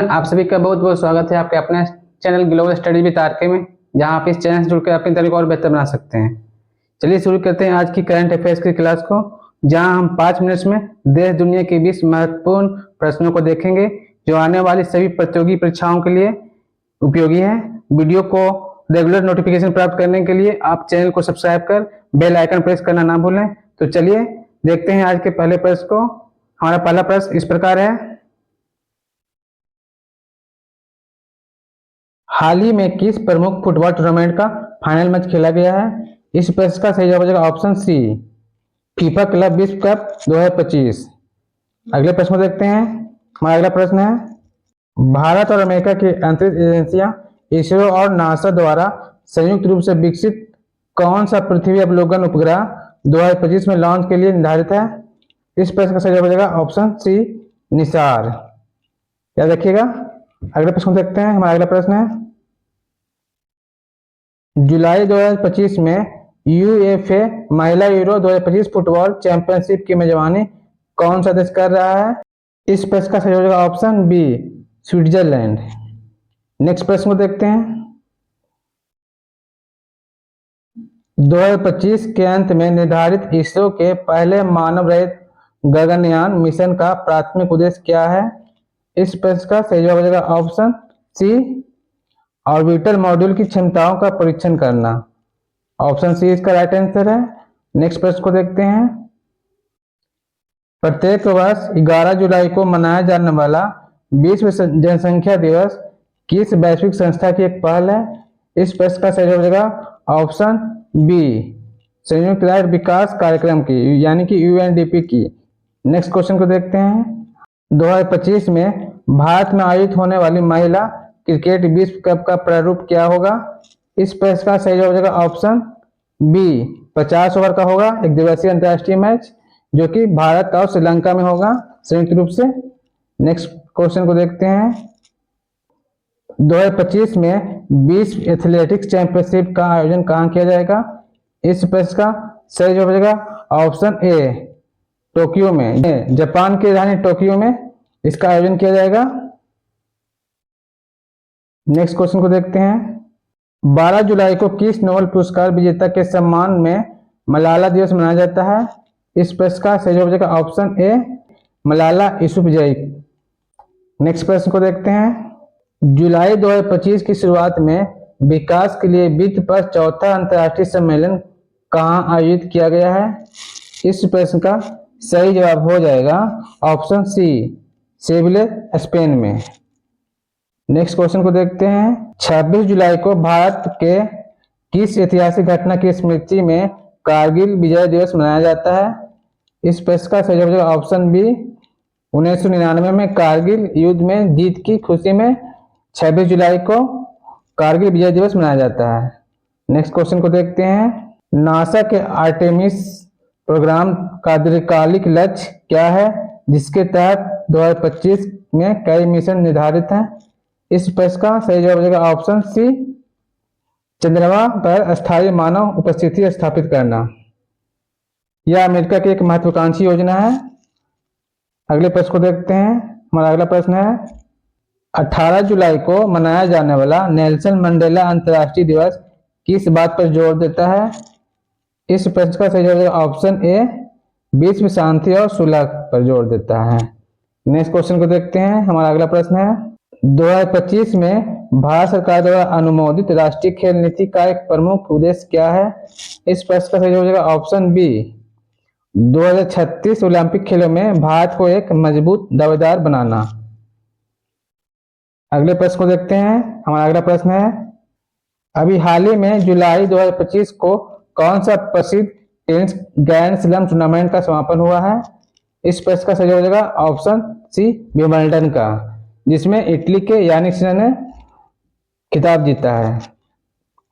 आप सभी का बहुत बहुत स्वागत है आपके अपने channel global study with RK में, जहां आप इस चैनल से जुड़कर अपनी तरीके और बेहतर बना सकते हैं। चलिए शुरू करते हैं आज की करंट अफेयर्स की क्लास को, जहां हम 5 मिनट्स में देश दुनिया के 20 महत्वपूर्ण प्रश्नों को देखेंगे जो आने वाली सभी प्रतियोगी परीक्षाओं के लिए उपयोगी है। वीडियो को रेगुलर नोटिफिकेशन प्राप्त करने के लिए आप चैनल को सब्सक्राइब कर बेल आइकन प्रेस करना ना भूलें। तो चलिए देखते हैं आज के पहले प्रश्न को। हमारा पहला प्रश्न इस प्रकार है, हाल ही में किस प्रमुख फुटबॉल टूर्नामेंट का फाइनल मैच खेला गया है? इस प्रश्न का सही जवाब हो जाएगा ऑप्शन सी, फीफा क्लब विश्व कप 2025। अगले प्रश्न को देखते हैं। हमारा अगला प्रश्न है, भारत और अमेरिका की अंतरिक्ष एजेंसियां इसरो और नासा द्वारा संयुक्त रूप से विकसित कौन सा पृथ्वी अवलोकन उपग्रह 2025 में लॉन्च के लिए निर्धारित है? इस प्रश्न का सही जवाब हो जाएगा ऑप्शन सी, निसार। याद रखिएगा। अगले प्रश्न देखते हैं। हमारा अगला प्रश्न है, जुलाई 2025 में यूएफए महिला यूरो 2025 फुटबॉल चैंपियनशिप की मेजबानी कौन सा देश कर रहा है? इस प्रश्न का सही हो जाएगा ऑप्शन बी, स्विट्जरलैंड। नेक्स्ट प्रश्न को देखते हैं। 2025 के अंत में निर्धारित इसरो के पहले मानव रहित गगनयान मिशन का प्राथमिक उद्देश्य क्या है? इस प्रश्न का सही जवाब हो जाएगा ऑप्शन सी, ऑर्बिटर मॉड्यूल की क्षमताओं का परीक्षण करना। ऑप्शन सी इसका राइट आंसर है। नेक्स्ट प्रश्न को देखते हैं। प्रत्येक वर्ष 11 जुलाई को मनाया जाने वाला विश्व जनसंख्या दिवस किस वैश्विक संस्था की एक पहल है? इस प्रश्न का सही जवाब हो जाएगा ऑप्शन बी, संयुक्त राष्ट्र विकास कार्यक्रम की, यानी कि यूएनडीपी की। नेक्स्ट क्वेश्चन को देखते हैं। 2025 में भारत में आयोजित होने वाली महिला क्रिकेट विश्व कप का प्रारूप क्या होगा? इस प्रश्न का सही जवाब हो जाएगा ऑप्शन बी, 50 ओवर का होगा, एक दिवसीय अंतर्राष्ट्रीय मैच जो कि भारत और श्रीलंका में होगा संयुक्त रूप से। नेक्स्ट क्वेश्चन को देखते हैं। 2025 में विश्व एथलेटिक्स चैंपियनशिप का आयोजन कहाँ किया जाएगा? इस प्रश्न का सही जवाब हो जाएगा ऑप्शन ए, टोक्यो में, जापान की राजधानी टोक्यो में इसका आयोजन किया जाएगा। नेक्स्ट क्वेश्चन को देखते हैं। 12 जुलाई को किस नोबेल पुरस्कार विजेता के सम्मान में मलाला दिवस मनाया जाता है? इस प्रश्न का सही जवाब हो जाएगा option A, Malala Yousafzai. Next प्रश्न को देखते हैं। जुलाई 2025 की शुरुआत में विकास के लिए वित्त पर चौथा अंतर्राष्ट्रीय सम्मेलन कहाँ आयोजित किया गया है? इस प्रश्न का सही जवाब हो जाएगा ऑप्शन सी, सेविले स्पेन में। नेक्स्ट क्वेश्चन को देखते हैं। 26 जुलाई को भारत के किस ऐतिहासिक घटना की स्मृति में कारगिल विजय दिवस मनाया जाता है? इस प्रश्न का सही जवाब हो जाएगा ऑप्शन बी, 1999 में कारगिल युद्ध में जीत की खुशी में 26 जुलाई को कारगिल विजय दिवस मनाया जाता है। नेक्स्ट क्वेश्चन को देखते हैं। नासा के आर्टेमिस प्रोग्राम का दीर्घकालिक लक्ष्य क्या है, जिसके तहत 2025 में कई मिशन निर्धारित हैं? इस प्रश्न का सही जवाब हो जाएगा ऑप्शन सी, चंद्रमा पर अस्थायी मानव उपस्थिति स्थापित करना। यह अमेरिका की एक महत्वाकांक्षी योजना है। अगले प्रश्न को देखते हैं। हमारा अगला प्रश्न है, 18 जुलाई को मनाया जाने वाला नेल्सन मंडेला अंतर्राष्ट्रीय दिवस किस बात पर जोर देता है? इस प्रश्न का सही जवाब है ऑप्शन ए, विश्व शांति और सुलह पर जोर देता है। नेक्स्ट क्वेश्चन को देखते हैं। हमारा अगला प्रश्न है, 2025 में भारत सरकार द्वारा अनुमोदित राष्ट्रीय खेल नीति का एक प्रमुख उद्देश्य क्या है? इस प्रश्न का सही जवाब हो जाएगा ऑप्शन बी, 2036 ओलंपिक खेलों में भारत को एक मजबूत दावेदार बनाना। अगले प्रश्न को देखते हैं। हमारा अगला प्रश्न है, अभी हाल ही में जुलाई 2025 को कौन सा प्रसिद्ध टेनिस ग्रैंड स्लैम टूर्नामेंट का समापन हुआ है? इस प्रश्न का सही हो जाएगा ऑप्शन सी, विंबलडन का, जिसमें इटली के यानिक सिनर ने खिताब जीता है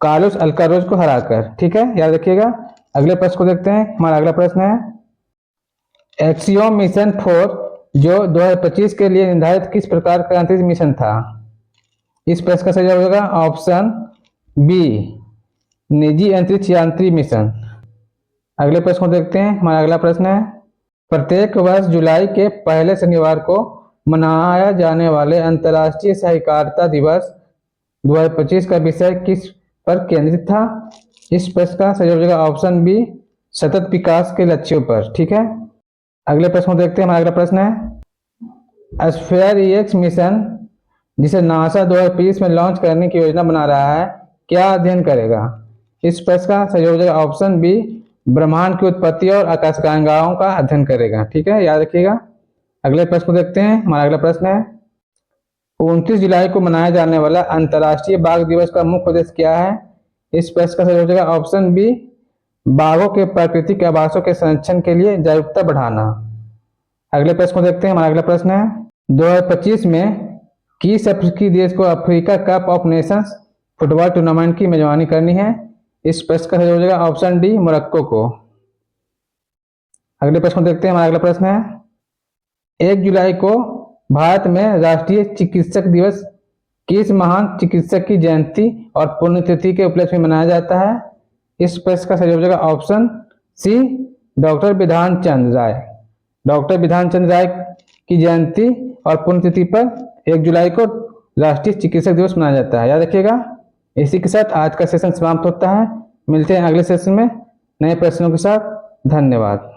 कार्लोस अल्काराज को हराकर। ठीक है, याद रखिएगा। अगले प्रश्न को देखते हैं। हमारा अगला प्रश्न है, एक्सियोम मिशन 4 जो 2025 के लिए निर्धारित किस प्रकार का अंतरिक्ष मिशन था? इस प्रश्न का सही जवाब होगा ऑप्शन बी, निजी अंतरिक्ष यात्री मिशन। अगले प्रश्न को देखते हैं। हमारा अगला प्रश्न है, प्रत्येक वर्ष जुलाई के पहले शनिवार को मनाया जाने वाले अंतर्राष्ट्रीय सहकारिता दिवस 2025 का विषय किस पर केंद्रित था? इस प्रश्न का सही जवाब ऑप्शन बी, सतत विकास के लक्ष्यों पर। ठीक है, अगले प्रश्न को देखते हैं। हमारा अगला प्रश्न है, स्फीयर EX मिशन जिसे नासा 2025 में लॉन्च करने की योजना बना रहा है, क्या अध्ययन करेगा? इस प्रश्न का सही जवाब ऑप्शन बी, ब्रह्मांड की उत्पत्ति और आकाशगंगाओं का अध्ययन करेगा। ठीक है, याद रखिएगा। अगले प्रश्न को देखते हैं। हमारा अगला प्रश्न है, 29 जुलाई को मनाया जाने वाला अंतर्राष्ट्रीय बाघ दिवस का मुख्य उद्देश्य क्या है? इस प्रश्न का सही जवाब ऑप्शन बी, बाघों के प्राकृतिक आवासों के संरक्षण के लिए जागरूकता बढ़ाना। अगले प्रश्न को देखते हैं। हमारा अगला प्रश्न है, 2025 में किस अफ्रीकी देश को Africa cup of Nations football tournament की मेजबानी करनी है? इस प्रश्न का सही जवाब ऑप्शन डी, मोरक्को को। अगले प्रश्न को देखते हैं। हमारा अगला प्रश्न है, 1 जुलाई को भारत में राष्ट्रीय चिकित्सक दिवस किस महान चिकित्सक की जयंती और पुण्यतिथि के उपलक्ष्य में मनाया जाता है? इस प्रश्न का सही जवाब option C, doctor Bidhan Chandra राय। डॉक्टर विधान चंद्र राय की जयंती और पुण्यतिथि पर 1 जुलाई को राष्ट्रीय चिकित्सक दिवस मनाया जाता है, याद रखिएगा। इसी के साथ आज का सेशन समाप्त होता है। मिलते हैं अगले सेशन में नए प्रश्नों के साथ। धन्यवाद।